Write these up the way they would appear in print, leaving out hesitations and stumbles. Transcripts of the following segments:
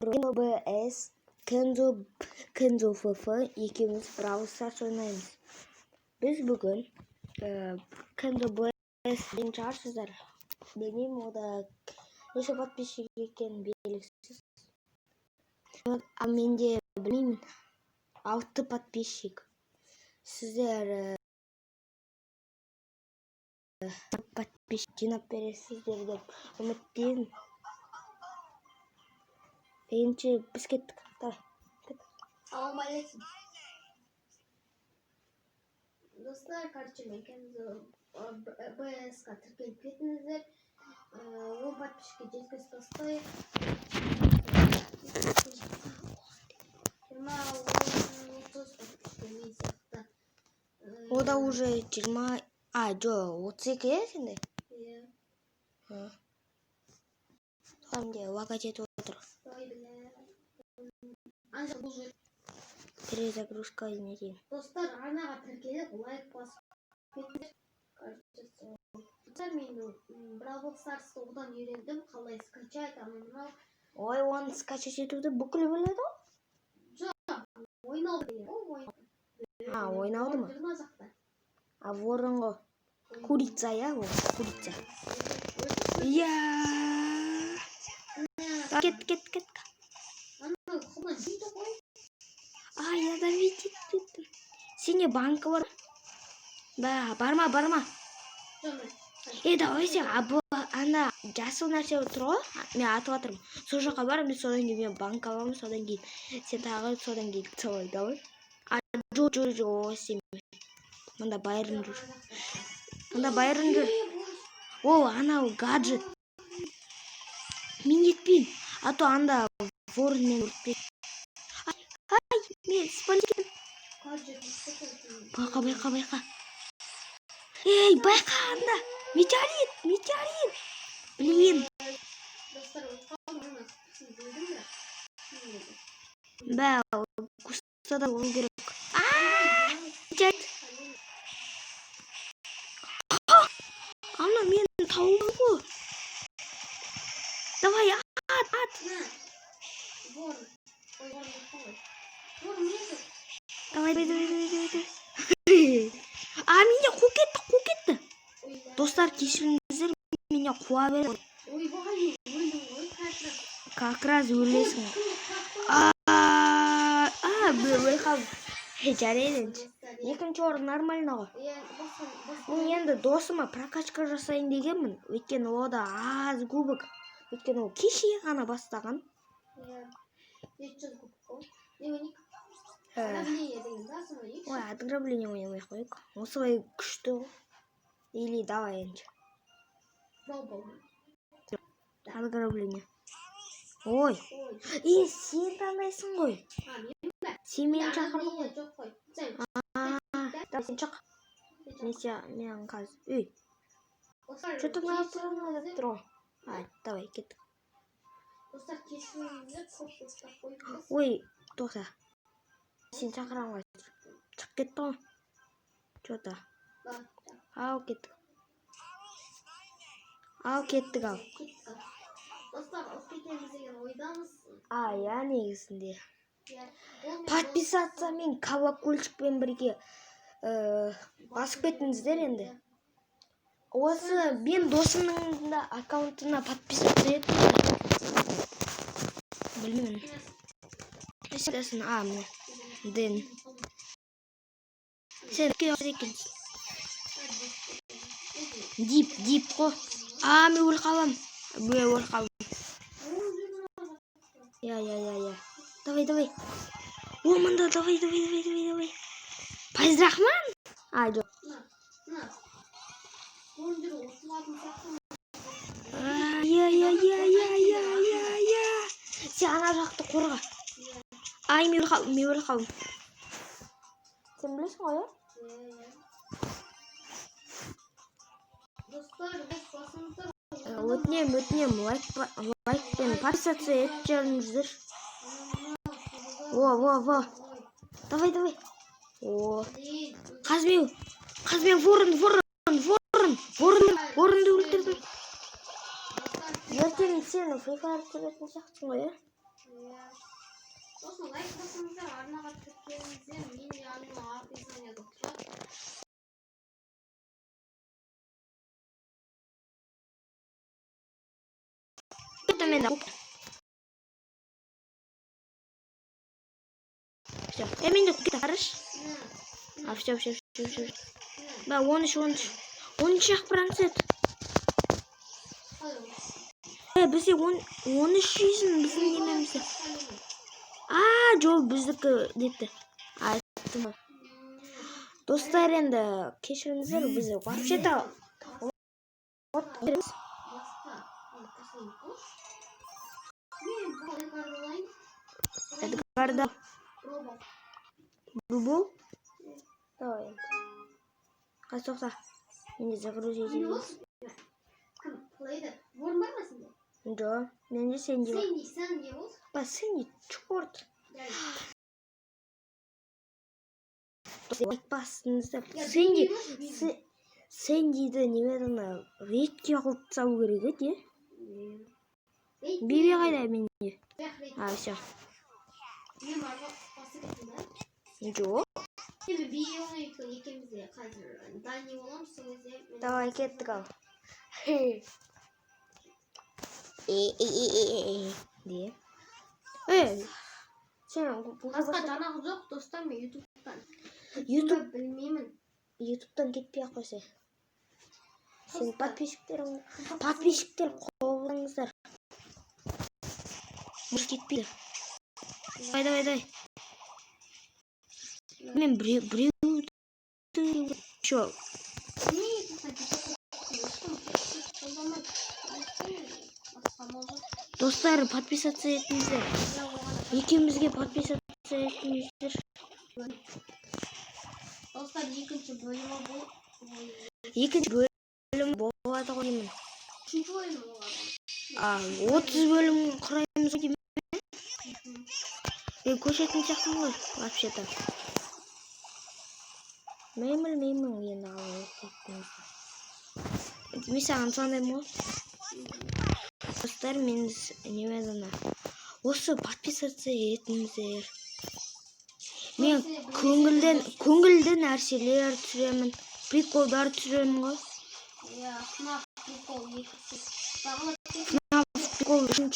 BS, Kenzo FF ikimiz Brawl Stars oynaymiz. Biz bugün Kenzo BS degan шығарсыздар. Bilmeyim, o da neçe подписчик ekan belgisiz. Mende bilmeyim 6 подписчик. Sizler подписчик жинап бересіздер деп үміттеймін. Ендеше біз кеттік. Assalamualaikum. Dostlar, karşıma Kenzo BS тіркеліп кетіңіздер. Ол подписчикке жеткізіп тастайық. 20-30 подписчикке мен сияқты. O da уже 20, жоқ, 32 сенде? Иә. Тамде уақыт жетіп отыр. Анша бұл жер. Перезагрузка нетейін. Достар, арнаға тіркеліп, лайк басып кетіңіздер. Мен Brawl Stars'ты одан үйрендім, қалай скачать, анау. Ой, оны скачать етуді бүкіл біледі ғой? Жоқ, ойнауды біледі. Ойнауды ма? Жүрма жақта. Ворынғы курица, я? Курица. Я. Кет. Анау құлан жейді ғой. Я да видит. Сене банка бар. Барма. Давай сен, ана жасыл нәрсе тұр ғой, мен атып атырмын. Сол жаққа барым, мен содан кейін мен банк аламын, содан кейін сен тағы содан кейін солай, давай. Жоқ, сен. Мында байырын жүр. О, анау гаджет. Мен етпеймін. А то анда ворын мен ұртпек. Мен спалдекем. Байқа. Ей, байқа анда. Метеорит. Блин. Кустада он керек. Метеорит. Ана мен тауым ғой. Давай, ат. Давай. Меня қу кетті. Достар, кешіріңіздер, меня қуа береді. Как раз өлесің. Жарайды. Екінші орын нормально ғой. Мен енді досыма прокачка жасайын дегенмін. Өйткені ода аз кубок. Өйткені ол кеше ғана бастаған. Ой, ограбление ойнамай қойық. Осылай күшті ғой. Или давай енді. Ограбление. Ой. Сен таңдайсың ғой. Сен мені шақырдың ғой. Сен шақ. Мен қазір. Үй. Что-то надо тұр ғой. Давай, кеттік. Ой, тоқта. Сен шақырам ғой. Шық кетті ғой. Что-то. Кеттік. Достар, алып кетеміз деген ойдамыз. Я негізінде. Подписаться мен колокольчикпен бірге басып кетіңіздер енді. Осы мен досымның аккаунтына подписаться еттім. Білмеймін. Сен Дэн. Сен екенсің. Дип қой. Мен өл қалам. Я. Давай. О, мында, давай. Пайызрахман? Жоқ. Я. Сен ана жақты қорға. Мен өл қалым. Сен білесің ғой, я? Өтінем, лайкпен подписаться етіп жүріңіздер. Во. Давай. Қазмеу, ворынды өлтірдім. Ертең сені Free Fire сөйлетін сияқтың ғой, я? сосын лайк басыңыздар, арнаға тіркеліңіздер. Мен жанымда описаниеда тұрады. Это мен Все. Мен де кукет қараш. А, все. Ба, 13 ақпарансет. Бізде 13 жүйсін біздің немемізде. Жол біздікі депті. Айттым. Достар, енді кешіріңіздер, біз вообще-то Эдгарда. Бубу? Давай. Тоқта. Менде загрузить етеміз. Кім? Плейді? Орын бар ма сенде? Жо, менде сенде бар. Сен не бол? Ба, сенде чорт. Лайк басыңыздар. Сендиді немедіні ретке қылып салу керек еді. Бебе қайда менде? Все. Мен барға басы кеттім да? Жо. Енді бейе оңайты екемізде қазір дайны боламыз, сол кезде... Давай, кеттік ал. Де? Сен Басқа жанағы жоқ, достар, мен ютубтан. Білмеймін. Ютубтан кетпей ақ қойса. Сен подписчиктер қолыңыздар. Мұш кетпейді. Давай. Мен біреуді... Шо? Достар, подписаться етіңіздер. Екеумізге подписаться етіңіздер. Достар, екінші бөлімі бұл. Екінші бөлім болады қоймын. Үшінші бөлімі болады. 30 бөлім құраймыз деймін. Көшетін сияқтым ғой, вообще-то. Мейміл енді алып еттіңіз. Мен саған сондай ма? Достар, мен немедіні. Осы подписаться етіңіздер. Мен көңілді нәрселер түсіремін. Приколдар түсіремін ғой. FNAF прикол екісі. FNAF прикол 3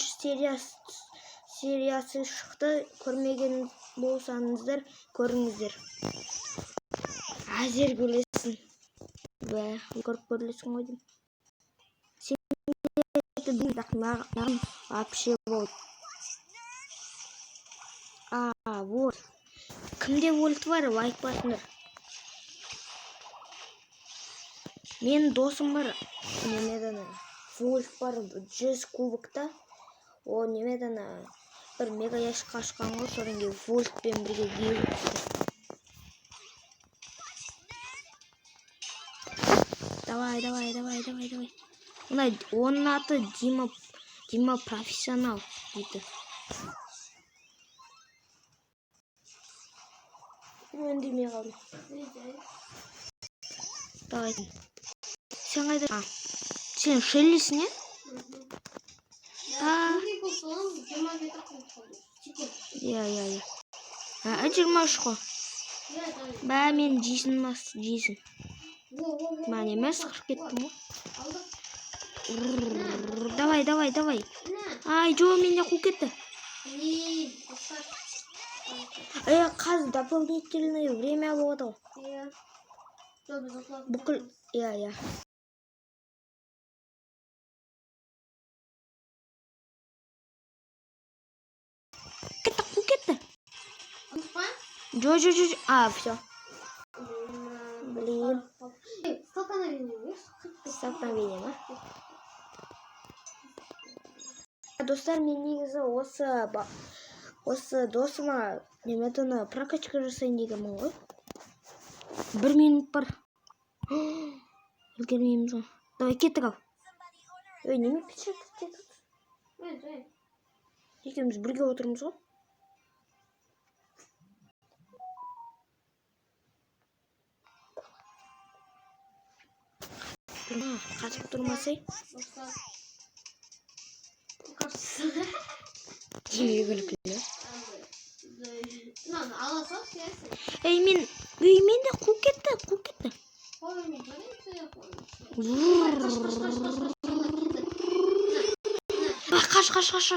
сериясы шықты. Көрмеген болсаңыздар, көріңіздер. Әзер көресің. Бә, көріп көрілесің ғой дейм. Сен маған вообще болды. Вот. Кімде вольт бар, лайк басыңдар. Мен досым бар, немедіні. Вольт бар, 100 кубокта. О, немедіні. Бір мега яшық ашқан ғой, содан кейін вольтпен бірге келіп. Давай. Оның аты Дима профессионал дейді. Өндемей қалдым. Давай. Сен қайда? Сен шеллесің, е? Иә. 23 қой. Бә, мен жейсін. Ба, немес қырып кеттім ғой. Давай. Жо, менде қу кетті. Қазір дополнительное время болады ғой. Бүкіл, иә. Қу кетті. Жо. Все. Блин. Столкновение ма? Достар, мен негізі осы досыма неметіні прокачка жасайын дегенмін ғой. 1 минут бар. Үлгермейміз ғой. Давай, кеттік ал. Неме печатать етіп? Екеуміз бірге отырмыз ғой. Қатып тұрмасай. Жеме күлкілі. мен де қуып кетті. Ой, мен жарайды телефон. Қаш.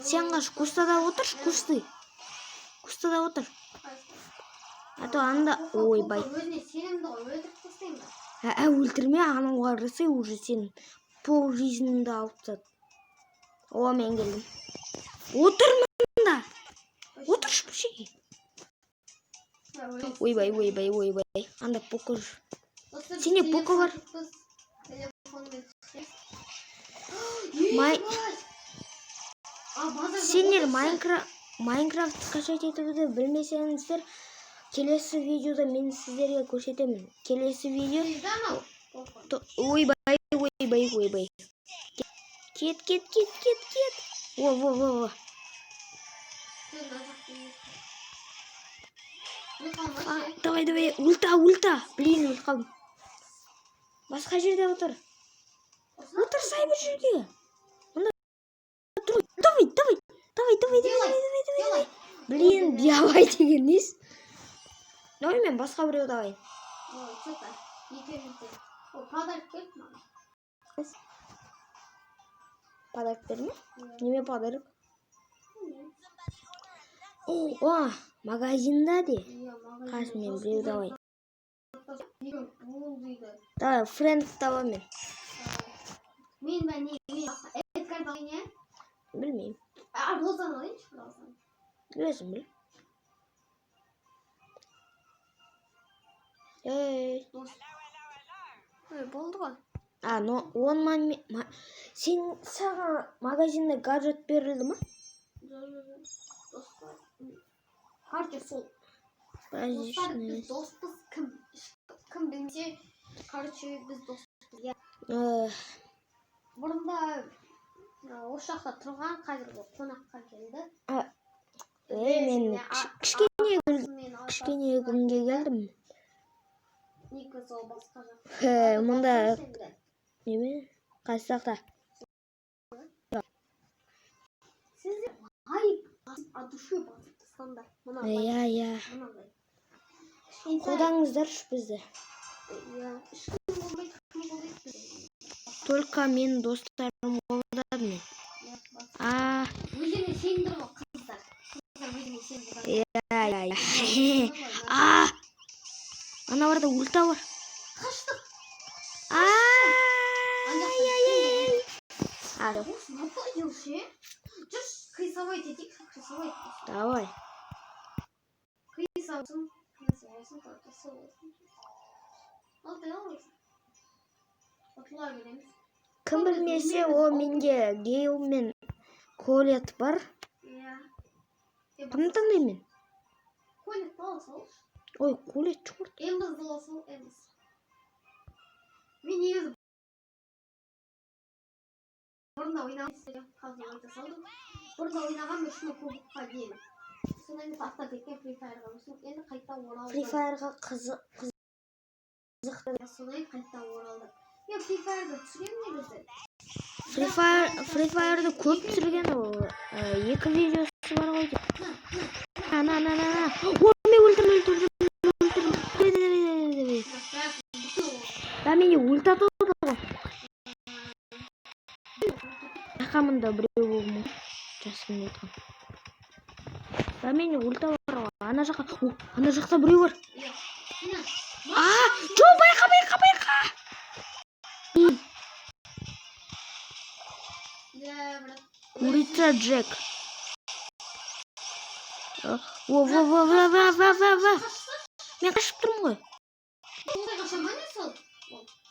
Сен қаш, кустада отыр, кустада отыр. А то анда, ойбай. Өзіне сенімді ғой, өлтіріп тастаймын ба? Өлтірме, анау қарысы уже сен пол жизніңді алып тастады. О, мен келдім. Отырмын. Отыршы бұл жерге. Ойбай. Анда пока жүр. Сене пока бар. Сендер Майнкрафт қашать етуді білмесеңіздер, келесі видеода мен сіздерге көрсетемін. Келесі видео... Ойбай. Кет. Во. Давай. Ульта. Блин, өліп қалдым. Басқа жерде отыр. Отырсай бір жерге. Давай. Блин, давай деген нес? Давай мен басқа біреу давай. Подарок берме? Неме подарок? О, магазинда де. Қасымен біреу давай. Давай, френд таба мен. Мен Эдгар давай не? Білмеймін. Розаны алайыншы, Розаны. Өзім біл. Болды ғой. Сен саған магазинда гаджет берілді ма? Короче, сол. Достар, біз доспыз. Кім білмесе, короче, біз доспыз. Бұрында осы жақта тұрған, қазір қонаққа келді. Мен кішкене күнге келдім. Негізі ол басқа жақта. Мұнда неме? Қайсы жақта? Сіздер от души басып тастаңдар. Иә. Қолдаңыздаршы бізді. Ешкім болмайды. Только мен достарым қолдады мен. Өзіне сендір ғой, қыздар. Өзіне сендір. Иә. Ана барда ульта бар. Қаштық. Напал делші? Жүрш, қисавайт етек, қисавайт. Давай. Қисавайсын, Ал алайсың. Отыла береміз. Кім білмесе, о менде Гейл мен Колет бар. Кімді таңдаймын? Колет бала салшы. Ой, Колет чорт. Эмбіз бала сал, Эмбіз. Мен негізі бұрында ойнаған қазір айта салдым. Бұрында ойнаған 3 кубокқа дейін. Содан кейін тастап кеткен Free Fire'ға өсіп, енді қайта оралды. Free Fire'ға қызықты. Содан кейін қайта оралды. Мен Free Fire'ды түсірген негізі. Free Fire'ды көп түсірген ол. 2 видеосы бар ғой деп. Мен өлтірдім. Менде ульта толды ғой. Ақамында біреу болмай. Жасын отқан. Менде ульта бар ғой. Ана жақта біреу бар. Жо, байқа. Курица Джек. Во. Мен қашып тұрмын ғой.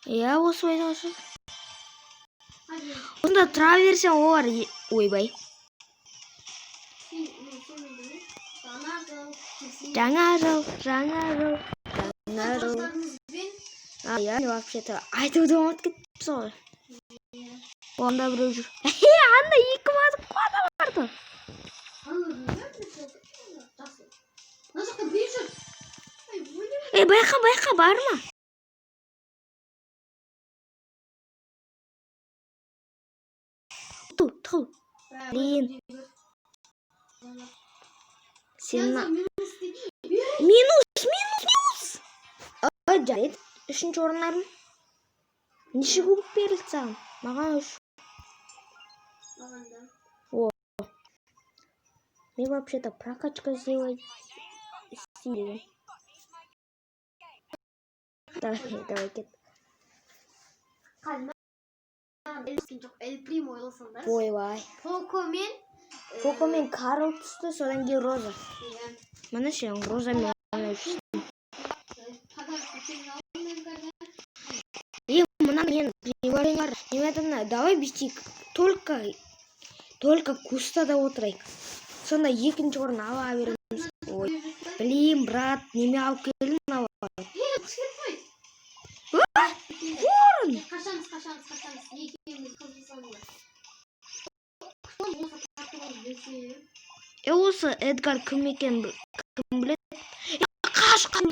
Иә, осы байда қашып. Онда траверсия олар. Ойбай. Жаңа жыл. Я вообще-то айтуды ұмытып кетіппіз ғой. Онда біреу жүр. Анда 2 мазық қуада барды. Байқа, барма. Тұл. Блин. Сен... Минус жарайды. 3-ші орындарын. Неше кубок берілді саған? Маған 3. Маған да. Мне вообще-то прокачка сделать стиль. Давай, кет. Қалма. Жоқ, Эль Примо ойласаңдар. Ойбай. Поко мен Карл түсті, содан кейін Роза. Мына ше, Роза мен ойнап. Мына мен приваренар. Неметімді, давай бестейік. Только кустада отырайық. Сонда екінші орын ала береміз. Ой, блин, брат, неме алып келдің ала. Орын! Қашамыз. Екеуміз қызысаңыз. Осы Эдгар кім екен кім біледі? Қашқан!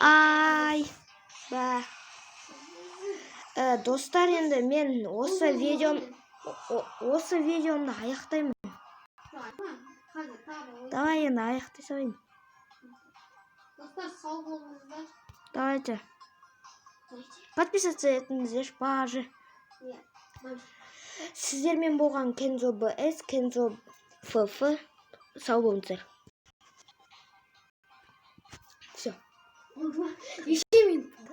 Ай! Ба. Достар, енді мен осы видеомды аяқтаймын. Давай енді аяқтай салайын. Достар, сау болыңыздар. Давайте. Подписаться етіңіздер, бажы. Сіздермен болған Кензо БС, Кензо ФФ. Сау болыңыздар. Все. Еще минут.